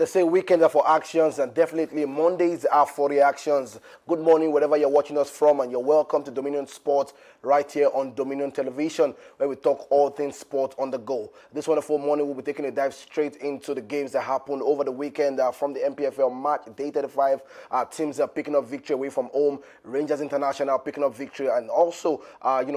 They say weekends are for actions and definitely Mondays are for reactions. Good morning, wherever you're watching us from, and you're welcome to Dominion Sports right here on Dominion Television, where we talk all things sport on the go. This wonderful morning, we'll be taking a dive straight into the games that happened over the weekend from the MPFL match, day 35. Teams are picking up victory away from home. Rangers International picking up victory, and also,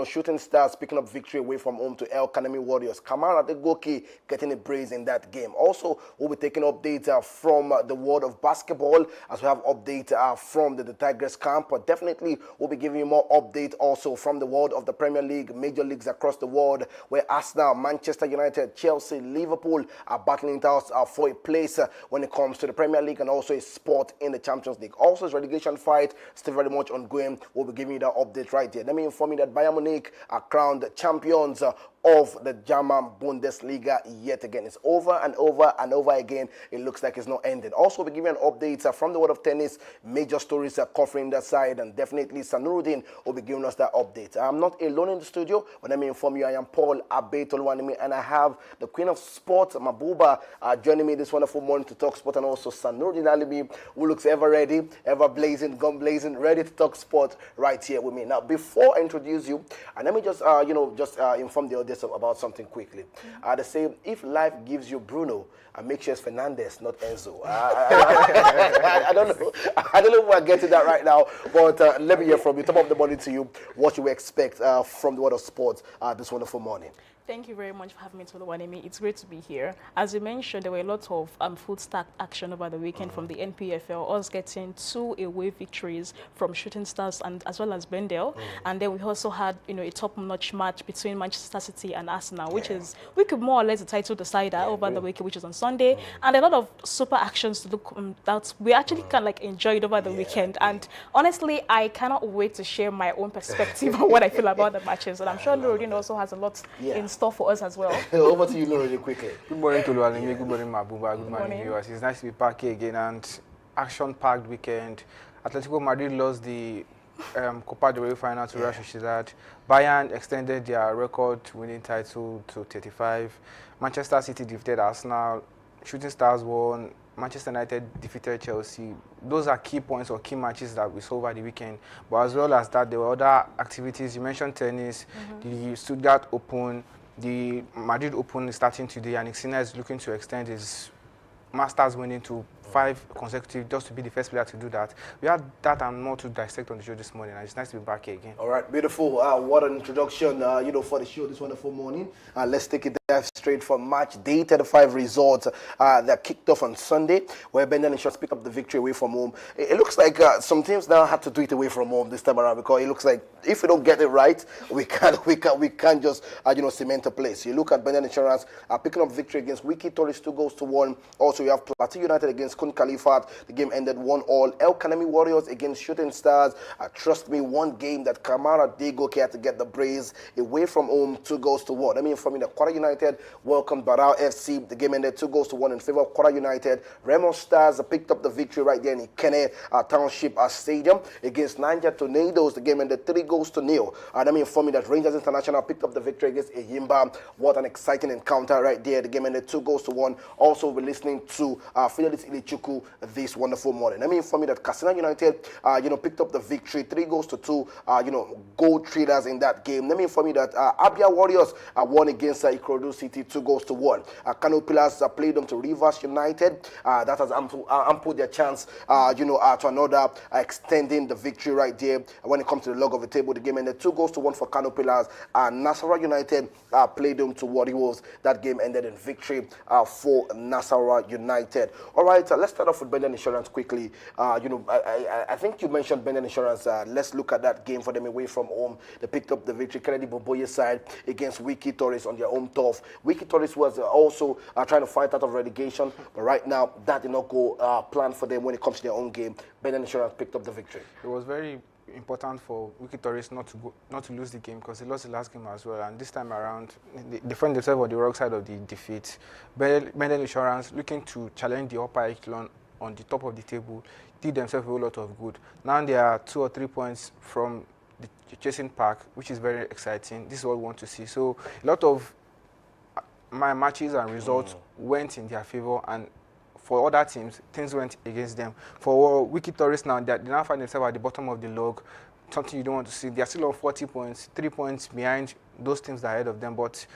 Shooting Stars picking up victory away from home to El Kanemi Warriors. Kamara Adegoke getting a brace in that game. Also, we'll be taking updates from the world of basketball, as we have updates from the Tigers camp. But definitely, we'll be giving you more update also from the world of the Premier League, major leagues across the world, where Arsenal, Manchester United, Chelsea, Liverpool are battling it out for a place when it comes to the Premier League and also a spot in the Champions League. Also, its relegation fight still very much ongoing. We'll be giving you that update right here. Let me inform you that Bayern Munich are crowned champions of the German Bundesliga yet again. It's over and over and over again. It looks like it's not ending. Also, we'll be giving an update from the world of tennis. Major stories are covering that side, and definitely Sanuruddin will be giving us that update. I'm not alone in the studio, but let me inform you, I am Paul Abetolwanimi, and I have the Queen of Sports, Mabuba, joining me this wonderful morning to talk sport, and also Sanuruddin Alimi, who looks ever ready, ever blazing, gun blazing, ready to talk sport right here with me. Now, before I introduce you, and let me just, inform the audience about something quickly. They say, if life gives you Bruno, make sure it's Fernandez, not Enzo. I don't know. I don't know if we're getting that right now, but let me hear from you. Top of the morning to you, what you expect from the world of sports this wonderful morning. Thank you very much for having me, Toluwanimi. It's great to be here. As you mentioned, there were a lot of foot stack action over the weekend from the NPFL, us getting 2 away victories from Shooting Stars and as well as Bendel. And then we also had, a top-notch match between Manchester City and Arsenal, which is, we could more or less the title decider over the weekend, which is on Sunday. And a lot of super actions to look that we actually enjoyed over the weekend. And honestly, I cannot wait to share my own perspective on what I feel about the matches. And I'm sure Nuruddin also has a lot in store for us as well. Over to you, really quickly. Good morning, Toluwanimi. Good morning, Mabuba. Good morning, viewers. It's nice to be back here again, and action-packed weekend. Atletico Madrid lost the Copa del Rey final to Real Sociedad. Bayern extended their record-winning title to 35. Manchester City defeated Arsenal. Shooting Stars won. Manchester United defeated Chelsea. Those are key points or key matches that we saw over the weekend. But as well as that, there were other activities. You mentioned tennis, the Stuttgart Open, the Madrid Open is starting today, and Xena is looking to extend his Masters winning to 5 consecutive, just to be the first player to do that. We had that and more to dissect on the show this morning, and it's nice to be back here again. All right, beautiful. What an introduction, for the show this wonderful morning. Let's take it straight from match day 35 results that kicked off on Sunday, where Bendel Insurance picked up the victory away from home. It looks like some teams now had to do it away from home this time around, because it looks like if we don't get it right, we can't just cement a place. You look at Bendel Insurance picking up victory against Wiki Torres, 2-1. Also, you have Plateau United against Kun Khalifat. The game ended 1-1. El Kanemi Warriors against Shooting Stars. Trust me, one game that Kamara Adegoke had to get the brace away from home, 2-1. Let me inform you that Kwara United welcomed Barao FC. The game ended 2-1 in favor of Kwara United. Remo Stars picked up the victory right there in Ikene Township Stadium against Niger Tornadoes. The game ended 3-0. Let me inform you that Rangers International picked up the victory against Eyimba. What an exciting encounter right there. The game ended 2-1. Also, we're listening to Fidelis Ilichuku this wonderful morning. Let me inform you that Katsina United, picked up the victory, 3-2. Goal traders in that game. Let me inform you that Abia Warriors won against Ikorodu City, 2-1. Kano Pillars played them to Rivers United. That has ample their chance, to another extending the victory right there. When it comes to the log of the table, the game ended 2-1 for Kano Pillars. Nasarawa United played them to Warriors. That game ended in victory for Nasarawa United. All right, let's start off with Bendel Insurance quickly. I think you mentioned Bendel Insurance. Let's look at that game for them away from home. They picked up the victory. Kennedy Boboye's side against Wiki Torres on their home turf. Wiki Torres was also trying to fight out of relegation, but right now that did not go planned for them when it comes to their own game. Bendel Insurance picked up the victory. It was very important for Wiki Torres not to lose the game, because they lost the last game as well, and this time around they find themselves on the wrong side of the defeat. Bendel Insurance looking to challenge the upper echelon on the top of the table, did themselves a whole lot of good. Now they are 2 or 3 points from the chasing pack, which is very exciting. This is what we want to see. So a lot of my matches and results went in their favor, and for other teams, things went against them. For Wiki Tourists now, they now find themselves at the bottom of the log, something you don't want to see. They are still on 40 points, 3 points behind those teams that are ahead of them, but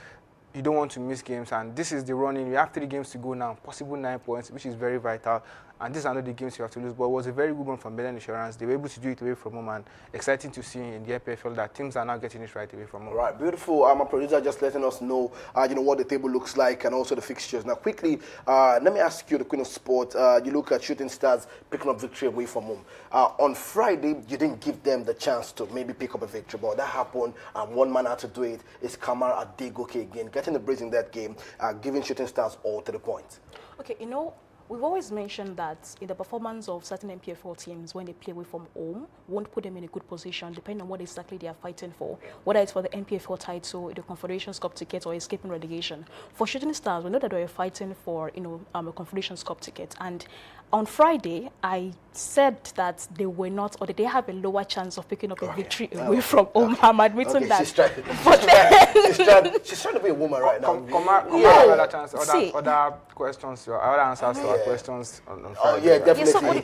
you don't want to miss games, and this is the running. We have 3 games to go now, possible 9 points, which is very vital. And these are not the games you have to lose, but it was a very good one from Benden Insurance. They were able to do it away from home, and exciting to see in the EPFL that teams are now getting it right away from home. Right, beautiful. My producer just letting us know, what the table looks like and also the fixtures. Now, quickly, let me ask you, the Queen of Sport. You look at Shooting Stars picking up victory away from home. On Friday, you didn't give them the chance to maybe pick up a victory, but that happened, and one man had to do it. It's Kamara Adegoke again, getting the brace in that game, giving Shooting Stars all to the point. Okay, we've always mentioned that in the performance of certain MPFL teams, when they play away from home, won't put them in a good position, depending on what exactly they are fighting for, whether it's for the MPFL title, the Confederations Cup ticket, or escaping relegation. For Shooting Stars, we know that they are fighting for, a Confederations Cup ticket. And on Friday, I said that they were not, or that they have a lower chance of picking up a victory away from home. I'm admitting that. She's trying to be a woman right now. Other questions, other answers to our questions on Friday. Yeah, definitely.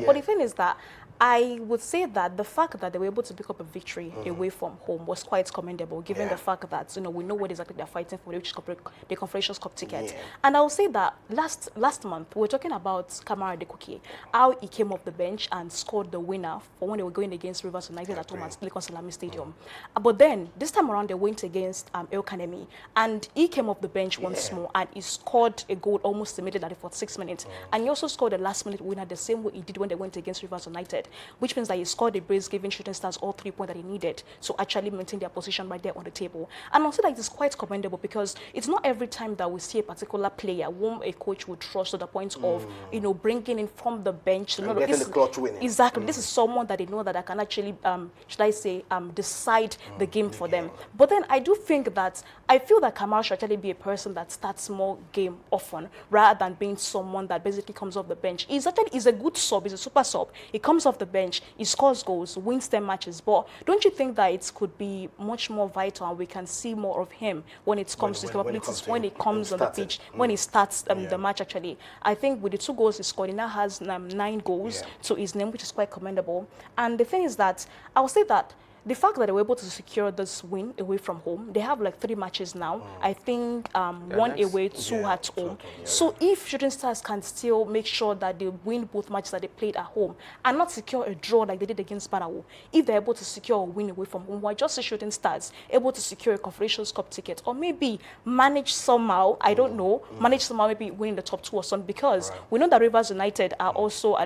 But the thing is that I would say that the fact that they were able to pick up a victory away from home was quite commendable, given the fact that we know what exactly they're fighting for, which is the Confederations Cup ticket. Yeah. And I will say that last month we were talking about Kamara Adegoke, how he came off the bench and scored the winner for when they were going against Rivers United at home at Lekki Salami Stadium. But then this time around they went against El Kanemi, and he came off the bench once more and he scored a goal almost immediately at the 46 minutes. And he also scored the last-minute winner the same way he did when they went against Rivers United, which means that he scored a brace, giving Shooting Stars all 3 points that he needed to actually maintain their position right there on the table. And I'll say that it is quite commendable, because it's not every time that we see a particular player whom a coach would trust to the point of, bringing in from the bench. And getting the clutch winning. Exactly. This is someone that they know that I can actually, decide the game for them. But then I do think that, I feel that Kamara should actually be a person that starts more game often, rather than being someone that basically comes off the bench. He's a good sub, he's a super sub. He comes off the bench, he scores goals, wins 10 matches. But don't you think that it could be much more vital, and we can see more of him when it comes to capabilities, when he comes on the pitch, when he starts the match actually? I think with the 2 goals he scored, he now has 9 goals to his name, which is quite commendable. And the thing is that, I will say that the fact that they were able to secure this win away from home, they have like 3 matches now. I think 1 away, 2 at home. So if Shooting Stars can still make sure that they win both matches that they played at home and not secure a draw like they did against Barrow, if they're able to secure a win away from home, why just the Shooting Stars able to secure a Confederations Cup ticket, or maybe manage somehow, I don't know, manage somehow maybe winning the top 2 or something, because we know that Rivers United are also I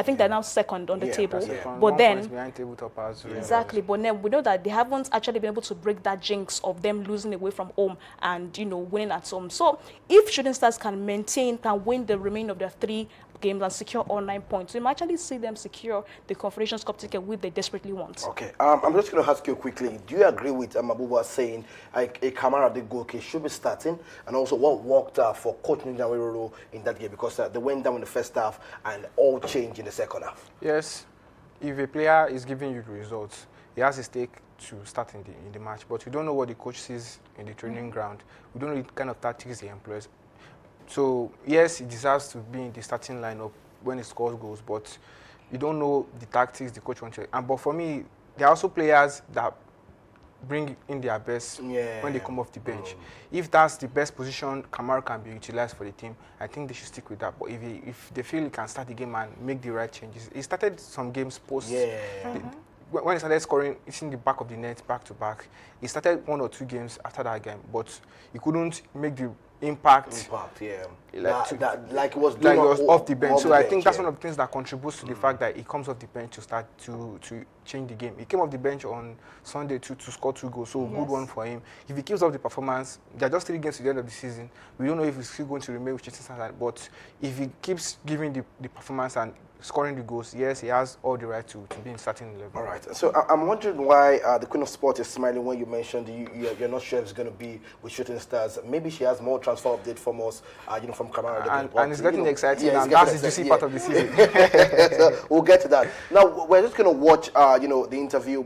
think they're now second on the table. But then exactly, but then we know that they haven't actually been able to break that jinx of them losing away from home and winning at home. So if Shooting Stars can win the remainder of their 3 games and secure all 9 points, we might actually see them secure the Confederations Cup ticket, which they desperately want. Okay, I'm just going to ask you quickly, do you agree with Mabuba saying like a Kamara Adegoke should be starting, and also what worked for Coach Njaweroro in that game, because they went down in the first half and all changed in the second half? Yes. If a player is giving you the results, he has a stake to start in the match. But we don't know what the coach sees in the training ground. We don't know the kind of tactics he employs. So, yes, he deserves to be in the starting lineup when he scores goals, but you don't know the tactics the coach wants to. But for me, there are also players that bring in their best when they come off the bench. If that's the best position Kamara can be utilized for the team, I think they should stick with that. But if they feel he can start the game and make the right changes, he started some games post. When he started scoring, it's in the back of the net, back to back. He started 1 or 2 games after that game, but he couldn't make the impact, like it was off the bench. So I think that's one of the things that contributes to the fact that he comes off the bench to start to change the game. He came off the bench on Sunday to score 2 goals, so good one for him. If he keeps up the performance, there are just 3 games to the end of the season. We don't know if he's still going to remain with Chelsea, but if he keeps giving the performance and scoring the goals, yes, he has all the right to be in starting 11. All right. So I'm wondering why the Queen of Sport is smiling when you mentioned you're not sure if it's going to be with Shooting Stars. Maybe she has more transfer update from us, from Kamara. And it's getting exciting, yeah, and that's the juicy part of the season. So we'll get to that. Now, we're just going to watch, the interview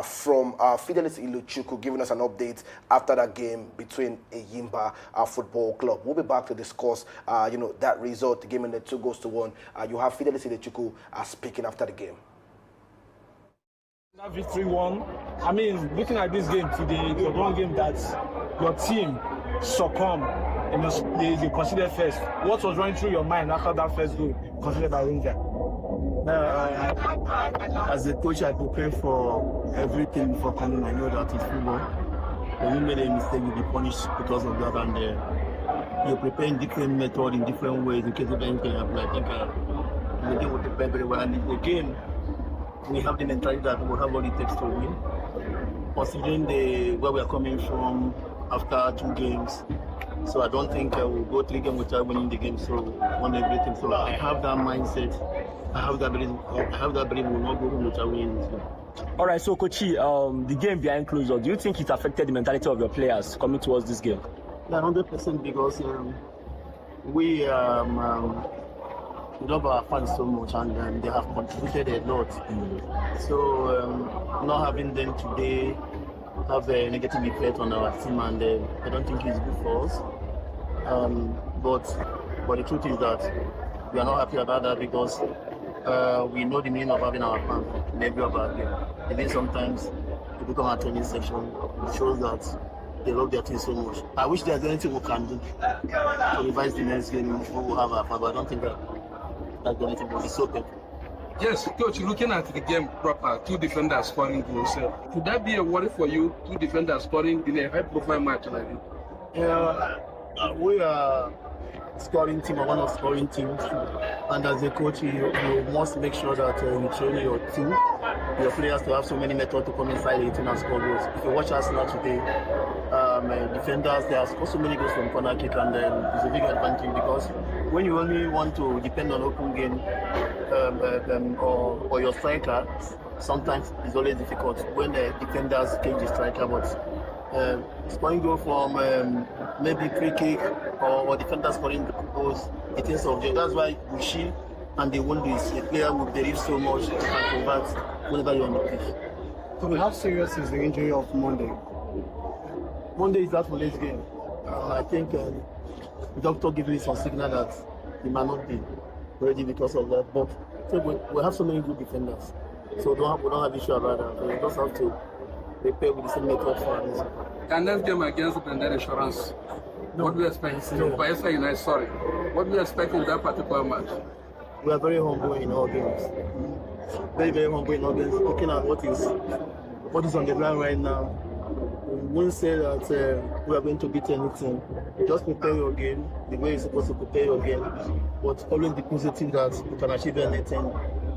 from Fidelis Iluchukwu giving us an update after that game between Eyimba Football Club. We'll be back to discuss, that result, the game in the 2-1. You have Fidelis Iluchukwu speaking after the game. That victory won. I mean, looking at this game today, the one game that your team succumbed in the considered first. What was running through your mind after that first goal considered by Ranger? As a coach, I prepare for everything before coming. I know that it's football. When you made a mistake, you'll be punished because of that. And you're preparing different methods in different ways in case of anything happen. I think the game will prepare very well. And in the game, we have the mentality that we'll have what it takes to win. Considering where we are coming from after 2 games, so I don't think we'll go 3 games without winning the game. So won everything. So I have that mindset. I have that belief we'll not go without winning this game. All right, so Kochi, the game behind closed door, do you think it affected the mentality of your players coming towards this game? Yeah, 100%, because we love our fans so much, and they have contributed a lot. So not having them today have a negative effect on our team, and I don't think it's good for us. But the truth is that we are not happy about that, because we know the meaning of having our fans in every of our game. Even sometimes people come at training section, it shows that they love their team so much. I wish there's anything we can do to revise the next game. We'll have our fans, but I don't think that's the only thing. It's so painful. Yes, Coach, looking at the game proper, 2 defenders scoring goals. Could that be a worry for you, 2 defenders scoring in a high-profile match like this? Yeah, we are scoring team, or one of scoring teams, and as a coach, you must make sure that you train your team, your players, to have so many methods to come inside 18 and score goals. If you watch Arsenal today, defenders, they have scored so many goals from corner kick, and it's a big advantage, because when you only want to depend on open game or your striker, sometimes it's always difficult when the defenders change the striker. But scoring goal from maybe free kick or defenders scoring goals, it is object. That's why Bushi and the Wondis, the player will believe so much and convert whenever you're on the pitch. So how serious is the injury of Monday? Monday is out for this game. I think the doctor gave me some signal that he might not be ready because of that. But we have so many good defenders, so we don't have issue about that. We just have to prepare with the same method for this. And next game against Branded Insurance, what do you expect? No. What do you expect in that particular match? We are very humble in all games. Very, very humble in all games. Looking at what is on the ground right now, we won't say that we are going to beat anything. Just prepare your game the way you're supposed to prepare your game, but always be positive that you can achieve anything.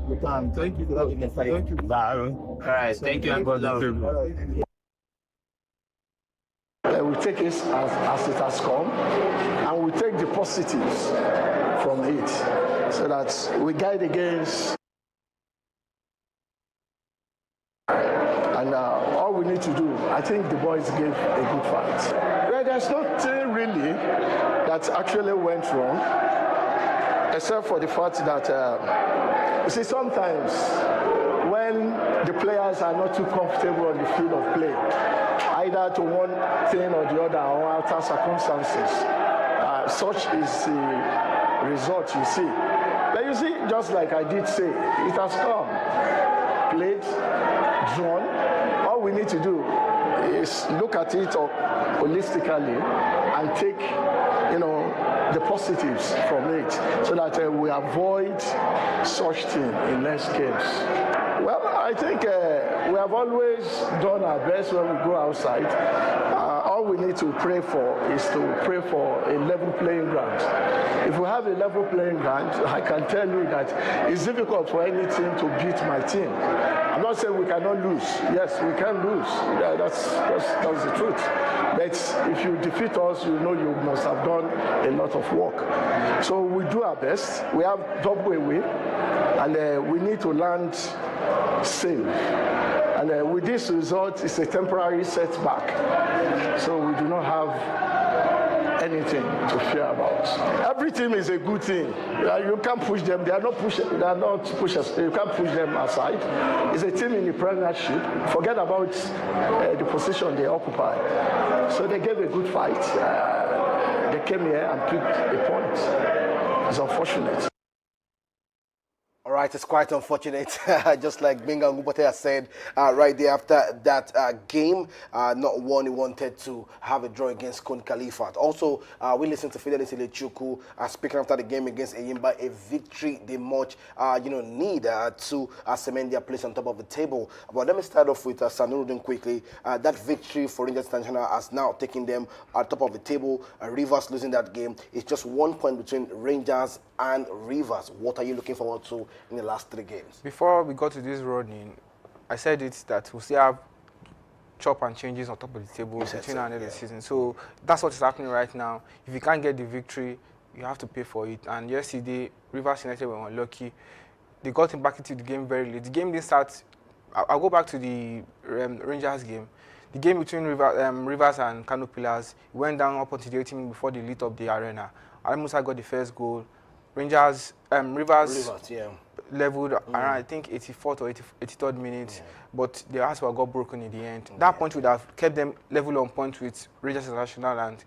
You can. Thank you. Thank you. All right, thank you. We take it as it has come, and we take the positives from it, so that we guide against. And all we need to do, I think the boys gave a good fight. Well, there's nothing really that actually went wrong, except for the fact that, you see, sometimes when the players are not too comfortable on the field of play, either to one thing or the other, or outer circumstances, such is the result you see. But you see, just like I did say, it has come, played, drawn. All we need to do is look at it holistically and take, the positives from it, so that we avoid such thing in next games. Well, I think we have always done our best when we go outside. All we need to pray for is to pray for a level playing ground. If we have a level playing ground, I can tell you that it's difficult for any team to beat my team. I'm not saying we cannot lose. Yes, we can lose. Yeah, that's the truth. But if you defeat us, you know you must have done a lot of work. So we do our best. We have double away, and we need to land safe. And with this result, it's a temporary setback. So we do not have anything to fear about. Every team is a good team. You can't push them. They are not pushers. You can't push them aside. It's a team in the Premiership. Forget about the position they occupy. So they gave a good fight. They came here and picked a point. It's unfortunate. All right, it's quite unfortunate, just like Benga Ngubote has said right there after that game, not one he wanted to have a draw against Kon Khalifat. Also, we listened to Fidelis Ilechukwu speaking after the game against Eyimba, a victory they much need to cement their place on top of the table. But let me start off with Sanurudin quickly. That victory for Rangers International has now taken them at top of the table. Rivers losing that game. It's just 1 point between Rangers and Rivers. What are you looking forward to in the last 3 games? Before we got to this running, I said it that we'll still have chop and changes on top of the table between now and the end of the season. So that's what is happening right now. If you can't get the victory, you have to pay for it. And yesterday, Rivers United were unlucky. They got him back into the game very late. The game didn't start. I'll go back to the Rangers game. The game between Rivers and Kano Pillars went down up until the 18 minutes before they lit up the arena. Al Musa got the first goal. Rivers leveled around, I think, 84th or 83rd minute, but the Aswa got broken in the end. That point would have kept them level on point with Rangers International, and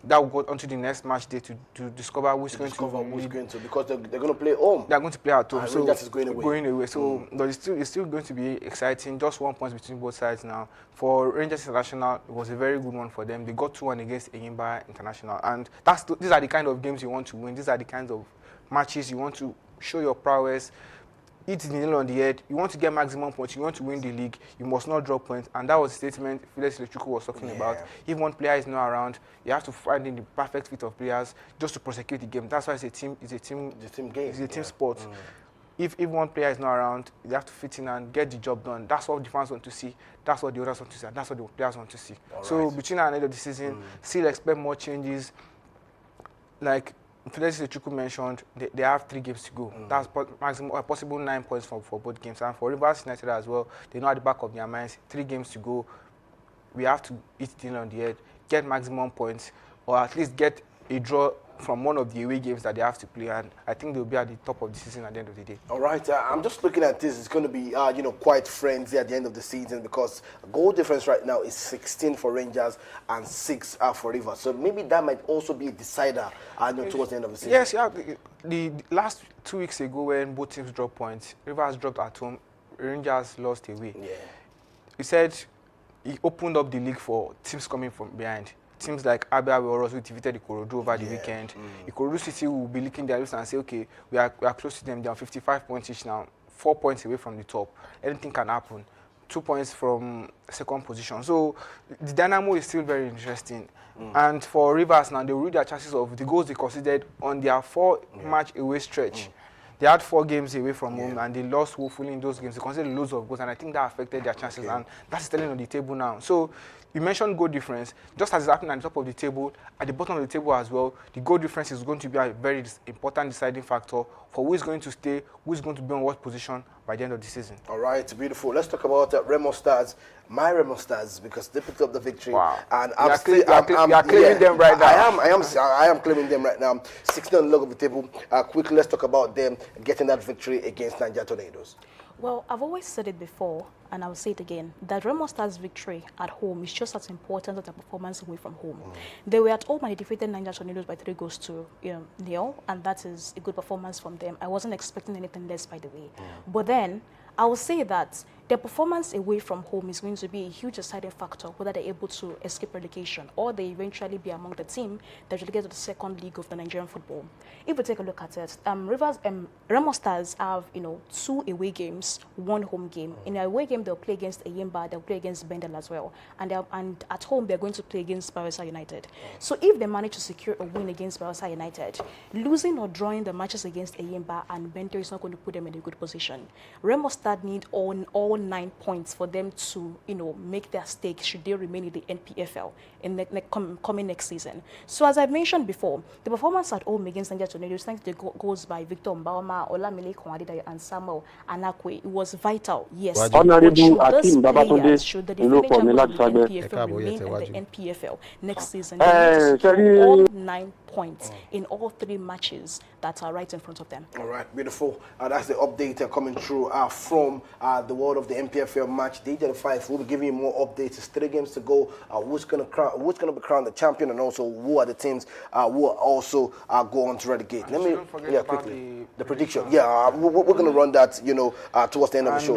that will go on to the next match day to discover who's going to, because they're going to play home. They're going to play at home, so Rangers is going away. So it's still going to be exciting. Just 1 point between both sides now. For Rangers International, it was a very good one for them. They got 2-1 against Eyimba International, and these are the kind of games you want to win. These are the kinds of matches you want to show your prowess. Hit the nail on the head. You want to get maximum points. You want to win the league. You must not drop points. And that was the statement Fidelis Ilechukwu was talking about. If one player is not around, you have to find in the perfect fit of players just to prosecute the game. That's why it's a team game. It's a team sport. If one player is not around, you have to fit in and get the job done. That's what the fans want to see. That's what the others want to see. And that's what the players want to see. So between now and the end of the season, still expect more changes. Like Fidelis Ilechukwu mentioned, they have 3 games to go. That's maximum, possible 9 points for both games. And for Rivers United as well, they know at the back of their minds, 3 games to go. We have to hit the nail on the head, get maximum points, or at least get a draw from one of the away games that they have to play, and I think they'll be at the top of the season at the end of the day. All right, I'm just looking at this. It's going to be, quite frenzy at the end of the season, because goal difference right now is 16 for Rangers and 6 for Rivers. So maybe that might also be a decider towards the end of the season. Yes, yeah. The last 2 weeks ago, when both teams dropped points, Rivers dropped at home, Rangers lost away. Yeah. He said he opened up the league for teams coming from behind. Teams like Abia will also defeated Ikorodu over the weekend. Ikorodu City will be licking their lips and say, okay, we are close to them. They are 55 points each now, 4 points away from the top. Anything can happen. 2 points from second position. So the dynamo is still very interesting. And for Rivers now, they will read their chances of the goals they considered on their 4-match away stretch. They had 4 games away from home, and they lost woefully in those games. They considered loads of goals, and I think that affected their chances, and that's telling on the table now. So you mentioned goal difference. Just as it's happening at the top of the table, at the bottom of the table as well, the goal difference is going to be a very important deciding factor for who is going to stay, who is going to be on what position by the end of the season. All right, beautiful. Let's talk about Remo Stars. My Remo Stars, because they picked up the victory. Wow. And I'm claiming them right now. I am claiming them right now. 16 on the log of the table. Quickly, let's talk about them getting that victory against Niger Tornadoes. Well, I've always said it before, and I'll say it again, that Remo Stars' victory at home is just as important as their performance away from home. They were at home and they defeated Niger Tornadoes by 3 goals to 0, and that is a good performance from them. I wasn't expecting anything less, by the way. But then, I will say that their performance away from home is going to be a huge deciding factor whether they're able to escape relegation or they eventually be among the team that will get to the second league of the Nigerian football. If we take a look at it, Remo Stars have 2 away games, 1 home game. In the away game, they'll play against Eyimba, they'll play against Bendel as well, and at home they're going to play against Bayelsa United. So if they manage to secure a win against Bayelsa United, losing or drawing the matches against Eyimba and Bendel is not going to put them in a good position. Remo Stars need all all 9 points for them to, make their stake should they remain in the NPFL in the coming next season. So as I mentioned before, the performance at home against Niger Tornadoes, thanks to the goals by Victor Mbaoma, Olamile Konadidayo, and Samuel Anakwe, it was vital, yes. Honorable Should Akim the Babatunde, should the defending champions of the NPFL remain in the NPFL next season, they need to score all 9 points in all 3 matches that are right in front of them. All right, beautiful. That's the update coming through from the world of the NPFL match day 35. We'll be giving you more updates. It's 3 games to go. Who's going to be crowned the champion, and also who are the teams who will also go on to relegate. Let me quickly the prediction. Yeah, we're going to run that towards the end of the show.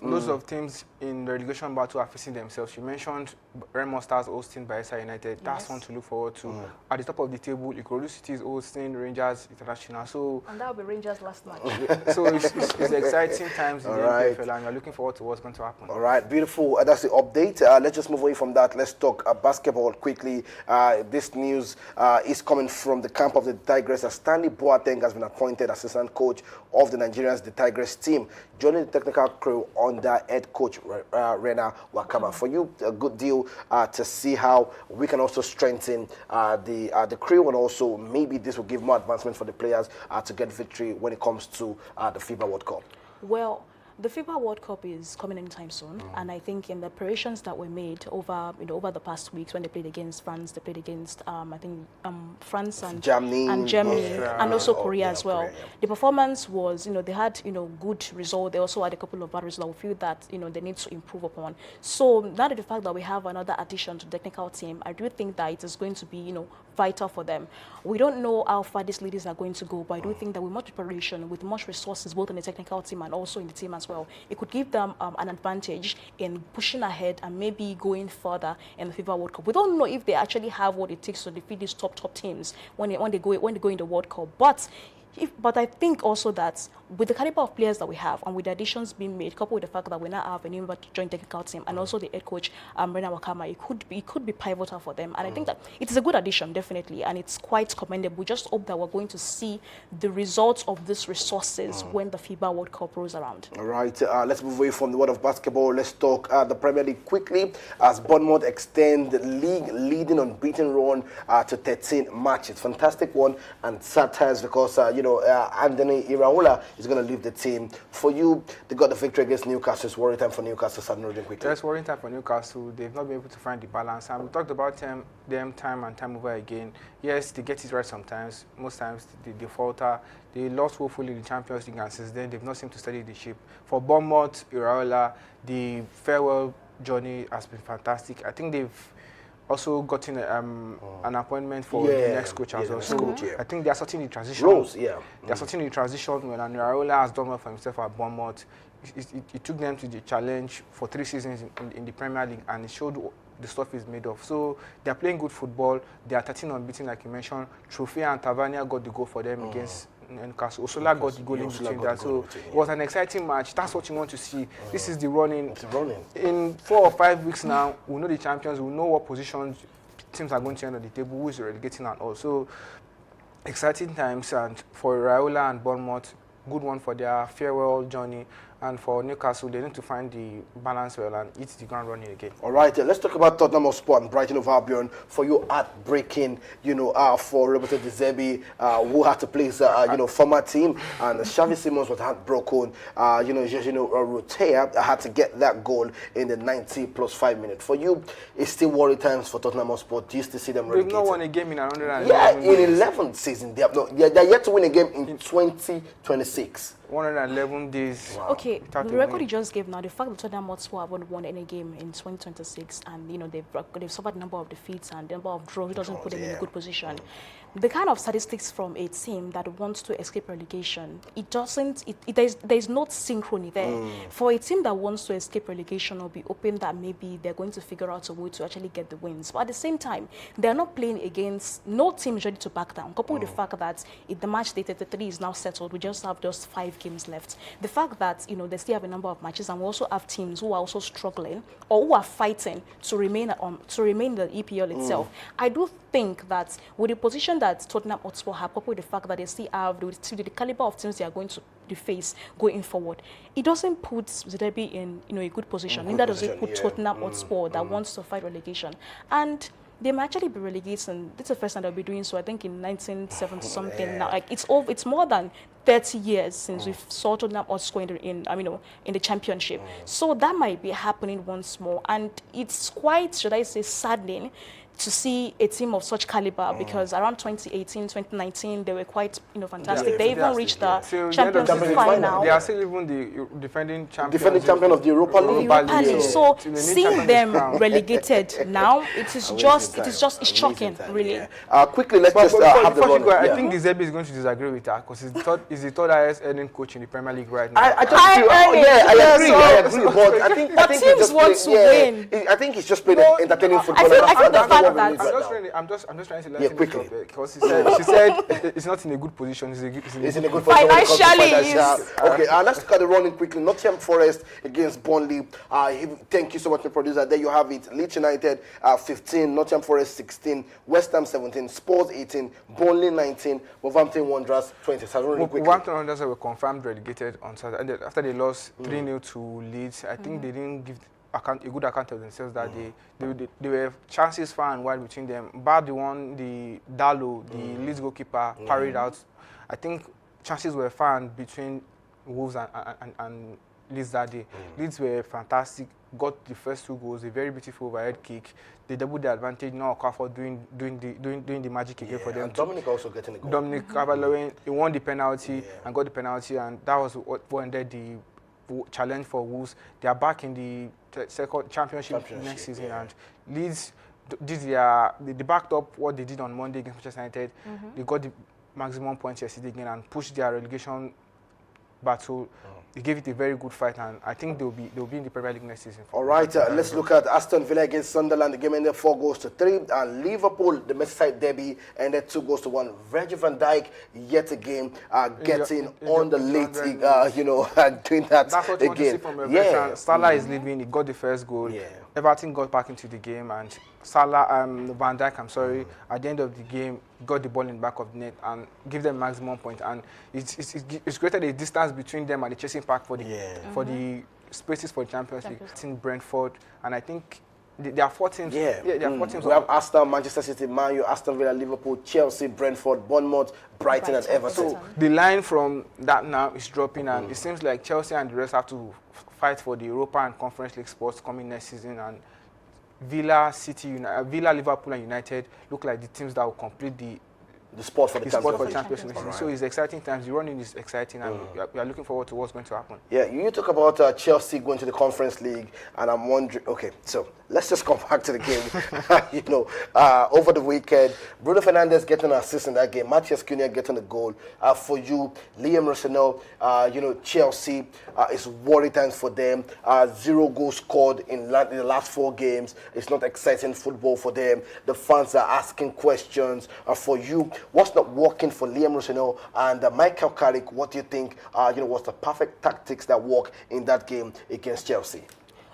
Loads of teams in the relegation battle are facing themselves. You mentioned Remo Stars hosting Bayelsa United. That's one to look forward to. At the top of the table, Ikorodu City is hosting Rangers International. So and that will be Rangers last match. So it's exciting times in the NPFL, and we're looking forward to what's going to happen. All right, beautiful. That's the update. Let's just move away from that. Let's talk basketball quickly. This news is coming from the camp of the Tigers. Stanley Boateng has been appointed assistant coach of the Nigerians, the Tigers team, joining the technical crew under head coach Rena Wakama. For you, a good deal to see how we can also strengthen the crew, and also maybe this will give more advancement for the players to get victory when it comes to the FIBA World Cup. Well, the FIBA World Cup is coming anytime soon, and I think in the preparations that were made over the past weeks when they played against France, they played against France and Germany, and also Korea as well. Korea. The performance was, they had good result. They also had a couple of bad results. We feel that they need to improve upon. So now that the fact that we have another addition to the technical team, I do think that it is going to be vital for them. We don't know how far these ladies are going to go, but I do think that with much preparation, with much resources, both in the technical team and also in the team as well, it could give them an advantage in pushing ahead and maybe going further in the FIBA World Cup. We don't know if they actually have what it takes to defeat these top teams when they go in the World Cup, but I think also that with the caliber of players that we have and with the additions being made, coupled with the fact that we now have a new joint technical team and also the head coach Rena Wakama, it could be pivotal for them. And I think that it is a good addition, definitely, and it's quite commendable. We just hope that we're going to see the results of these resources when the FIBA World Cup rolls around. All right, let's move away from the world of basketball. Let's talk the Premier League quickly as Bournemouth extend the league leading unbeaten run to 13 matches. Fantastic one, and sad times because Anthony Iraola is going to leave the team. For you, they got the victory against Newcastle. It's worry time for Newcastle. Quickly. It's worry time for Newcastle. They've not been able to find the balance, and we talked about them time and time over again. Yes, they get it right sometimes. Most times they falter. They lost woefully in the Champions League, and since then they've not seemed to steady the ship. For Bournemouth, Iraola, the farewell journey has been fantastic. I think they've also gotten an appointment for the next coach as well. So I think they are sorting the transition. They are sorting the transition when Iraola has done well for himself at Bournemouth. It took them to the challenge for 3 seasons in the Premier League, and it showed the stuff is made of. So they are playing good football. They are 13 unbeaten, like you mentioned. Trofea and Tavernier got the goal for them against Newcastle. Osola got the goal in between that. So it was an exciting match. That's what you want to see. This is the running. In 4 or 5 weeks now, we'll know the champions. We'll know what positions teams are going to end on the table, who is relegating and all. So exciting times, and for Iraola and Bournemouth, good one for their farewell journey. And for Newcastle, they need to find the balance well and hit the ground running again. All right, let's talk about Tottenham Hotspur and Brighton of Albion. For you, heartbreaking, for Roberto De Zerbi, who had to place, former team, and Xavi Simons was heartbroken. Rotea had to get that goal in the 90+5 minutes. For you, it's still worry times for Tottenham Hotspur. Do you still see them relegated? They've not won a game in 111 in 11th season. They're yet to win a game in 2026. 111 days. Wow. Okay, the record you just gave now, the fact that Tottenham Hotspur haven't won any game in 2026, and they've suffered a number of defeats and the number of draws, doesn't put them in a good position. The kind of statistics from a team that wants to escape relegation, there's not synchrony there. For a team that wants to escape relegation, or be open that maybe they're going to figure out a way to actually get the wins. But at the same time, they're not playing against no team is ready to back down. Coupled with the fact that the match day 33 is now settled, we just have 5 games left. The fact that, you know, they still have a number of matches, and we also have teams who are also struggling or who are fighting to remain in the EPL itself. I do think that with the position that Tottenham Hotspur have, coupled with the fact that they still have the caliber of teams they are going to face going forward, it doesn't put the Derby in, you know, a good position. Neither does it put Tottenham Hotspur that wants to fight relegation. And they might actually be relegated, and this is the first time they'll be doing so, I think, in 1970 something. Now, like, it's more than 30 years since we saw Tottenham Hotspur in the championship. So that might be happening once more, and it's quite, should I say, saddening to see a team of such caliber, because around 2018, 2019, they were quite, you know, fantastic. They even reached the Champions League final. They are still even the defending champion. Defending champion of the Europa League. So seeing them relegated now, it's shocking, really. Quickly, let's just have the run. I think the Derby is going to disagree with that, because he's the third highest earning coach in the Premier League right now. I agree. But I think teams want to win. I think he's just playing entertaining football. I think the fact I'm just trying to let him quickly, because she said it's not in a good position. It's in a good position financially. Okay, let's look at the running quickly. Nottingham Forest against Burnley. Thank you so much, the producer. There you have it. Leeds United 15, Nottingham Forest 16, West Ham 17, Spurs 18, Burnley 19, Wolverhampton Wanderers 20. Wolverhampton Wanderers were confirmed relegated on Saturday after they lost 3-0 to Leeds. I think they didn't give a good account of themselves that they were chances far and wide between them. But the Dallo, the Leeds goalkeeper, parried out. I think chances were found between Wolves and Leeds that day. Leeds were fantastic, got the first 2 goals, a very beautiful overhead kick. They doubled the advantage. Now Okafor doing the magic again for them. And Dominic also getting a goal. Dominic Calvert-Lewin, he won the penalty and got the penalty, and that was what ended the challenge for Wolves. They are back in the second championship next season, and Leeds they backed up what they did on Monday against Manchester United. They got the maximum points yesterday again and pushed their relegation battle. They gave it a very good fight, and I think they'll be in the Premier League next season. All right, let's look at Aston Villa against Sunderland. The game ended 4-3, and Liverpool, the Merseyside derby, ended 2-1. Virgil van Dijk yet again getting on the late, doing that. That's what you again. Want to see from a veteran. Salah is leaving. He got the first goal. Everton got back into the game, and Van Dijk, at the end of the game, got the ball in the back of the net and give them maximum point. And it's created a distance between them and the chasing pack for the spaces for the Champions League. It's in Brentford, and I think there are 4 teams. There are 4 teams. We have Arsenal, Manchester City, Man U, Aston Villa, Liverpool, Chelsea, Brentford, Bournemouth, Brighton, and Everton. So the line from that now is dropping, and it seems like Chelsea and the rest have to fight for the Europa and Conference League spots coming next season, and Villa, Liverpool, and United look like the teams that will complete the spot for the Champions League. So it's exciting times. The running is exciting, and we are looking forward to what's going to happen. Yeah, you talk about Chelsea going to the Conference League, and I'm wondering. Okay, so let's just come back to the game. Over the weekend, Bruno Fernandes getting an assist in that game. Matthias Cunha getting a goal. For you, Liam Rosselló, Chelsea, it's worry times for them. 0 goals scored in the last 4 games. It's not exciting football for them. The fans are asking questions. For you, what's not working for Liam Rosselló and Michael Carrick? What do you think, was the perfect tactics that work in that game against Chelsea?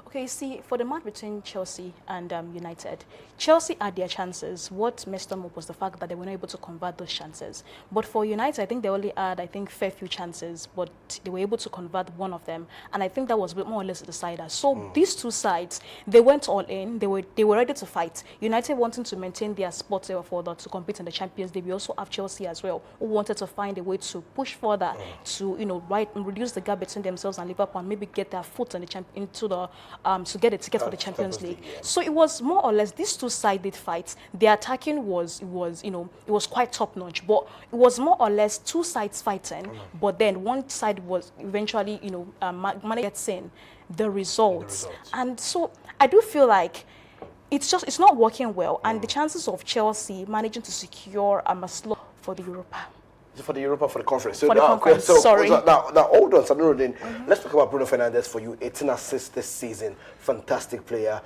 Okay, you see, for the match between Chelsea and United, Chelsea had their chances. What messed them up was the fact that they were not able to convert those chances. But for United, I think they only had, fair few chances, but they were able to convert one of them. And I think that was more or less the decider. So these 2 sides, they went all in. They were ready to fight. United wanting to maintain their spot further to compete in the Champions League. We also have Chelsea as well, who wanted to find a way to push further to, reduce the gap between themselves and Liverpool, and maybe get their foot in to get a ticket for the Champions League. So it was more or less these 2-sided fights. The attacking was quite top notch, but it was more or less 2 sides fighting. But then one side was eventually, gets in the results. And so I do feel like it's not working well, and the chances of Chelsea managing to secure a slot for the Europa For the Europa, for the conference. So For the now, conference, so, sorry. So now hold on, Sanuruddin. Let's talk about Bruno Fernandes for you. 18 assists this season. Fantastic player.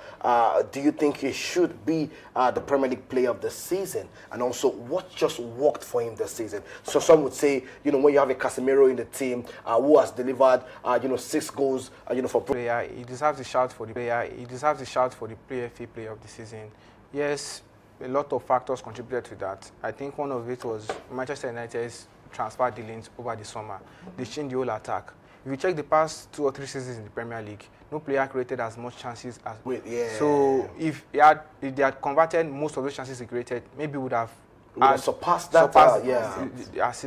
Do you think he should be the Premier League player of the season? And also, what just worked for him this season? So some would say, you know, when you have a Casemiro in the team who has delivered, 6 goals, for Bruno. Player, he deserves a shout for the player. He deserves a shout for the PFA player of the season. Yes, a lot of factors contributed to that. I think one of it was Manchester United's transfer dealings over the summer. They changed the whole attack. If you check the past 2 or 3 seasons in the Premier League, no player created as much chances as. So if they had converted most of those chances he created, maybe would have surpassed that.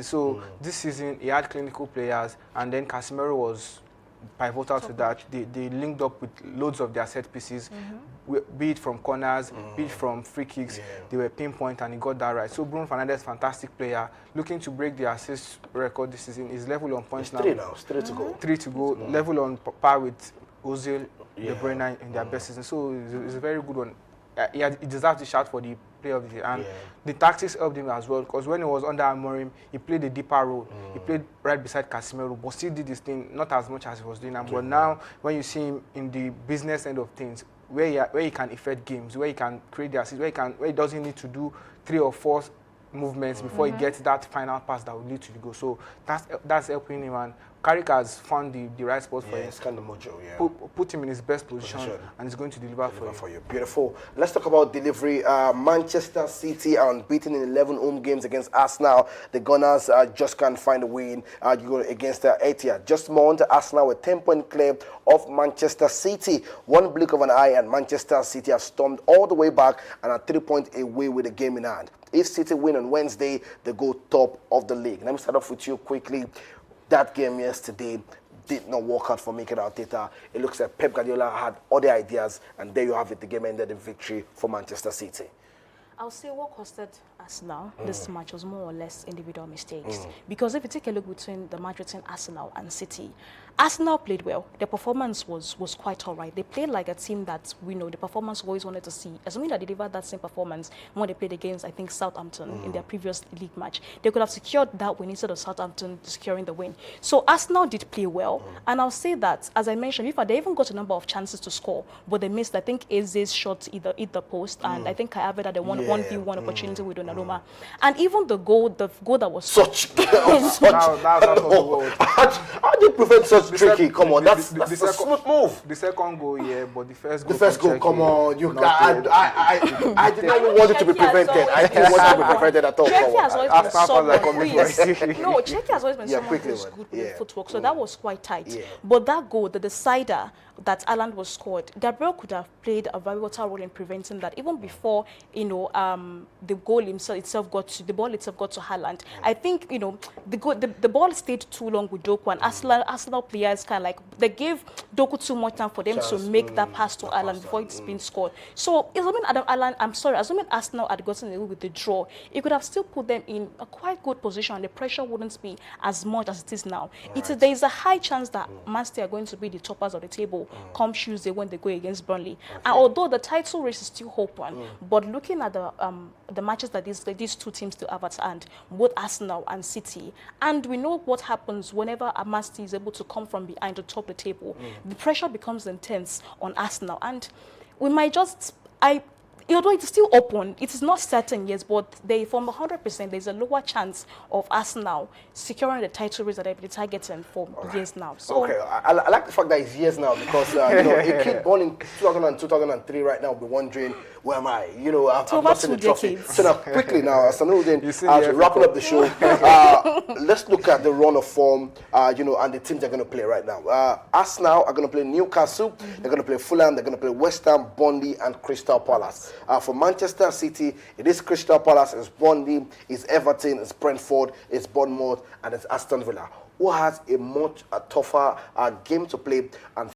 So this season he had clinical players, and then Casemiro was pivotal to that. They linked up with loads of their set pieces, be it from corners, be it from free kicks. They were pinpoint, and he got that right. So Bruno Fernandes, fantastic player, looking to break the assist record this season. Is level on points now. 3 now, 3 to go. 3 to go. Level on par with Ozil, De Bruyne in their best season. So it's a very good one. He deserves a shout for the player of the year. And the tactics helped him as well, because when he was under Amorim, he played a deeper role. He played right beside Casemiro, but still did this thing not as much as he was doing. But now, when you see him in the business end of things, where he can effect games, where he can create the assists, where he doesn't need to do 3 or 4 movements before he gets that final pass that will lead to the goal. So that's helping him. And Carrick has found the right spot for him. It's kind of mojo, Put him in his best position, and he's going to deliver for you. Beautiful. Let's talk about delivery. Manchester City are unbeaten in 11 home games against Arsenal. The Gunners just can't find a win against Etihad. Just more Arsenal with 10-point clear of Manchester City. One blink of an eye, and Manchester City have stormed all the way back and are 3 points away with the game in hand. If City win on Wednesday, they go top of the league. Let me start off with you quickly. That game yesterday did not work out for Mikel Arteta. It looks like Pep Guardiola had other ideas, and there you have it. The game ended in victory for Manchester City. I'll say what costed Arsenal this match was more or less individual mistakes. Because if you take a look between the match between Arsenal and City, Arsenal played well. Their performance was quite all right. They played like a team that we know the performance we always wanted to see. Assuming that they delivered that same performance when they played against, I think, Southampton in their previous league match, they could have secured that win instead of Southampton securing the win. So Arsenal did play well. And I'll say that, as I mentioned, they even got a number of chances to score, but they missed. I think Eze's shot either hit the post, and I think Kai Havertz had a 1v1 opportunity with Donnarumma. And even the goal that was such. How do you prevent such tricky? Come on, that's a smooth move. The second goal, but the first goal. The first goal, come on. I did not even want it to be prevented. I didn't want it to be prevented at all. Czechia has always been someone Czechia has always been someone who's good with footwork, so that was quite tight. But that goal, the decider that Haaland was scored, Gabriel could have played a very vital role in preventing that even before the ball itself got to Haaland. I think the ball stayed too long with Doku, and Arsenal players kind of like they gave Doku too much time for them to make that pass to Haaland before it's been scored. So assuming Arsenal had gotten away with the draw, it could have still put them in a quite good position, and the pressure wouldn't be as much as it is now. There is a high chance that Man City are going to be the toppers of the table come Tuesday when they go against Burnley. And although the title race is still open, but looking at the matches that these two teams still have at hand, both Arsenal and City, and we know what happens whenever a Man City is able to come from behind to top the table. The pressure becomes intense on Arsenal, and we might although it's still open, it is not certain yet, but from 100%, there's a lower chance of Arsenal securing the title race that they've been targeting for years now. So, okay, I like the fact that it's years now, because a kid born in 2000 2003 right now will be wondering, where am I? I've not seen the trophy. So now, quickly now, Sanuruddin, as we're wrapping up the show, let's look at the run of form, and the teams they're going to play right now. Arsenal are going to play Newcastle, they're going to play Fulham, they're going to play West Ham, Burnley, and Crystal Palace. For Manchester City, it is Crystal Palace, it's Burnley, it's Everton, it's Brentford, it's Bournemouth, and it's Aston Villa, who has a much tougher game to play. And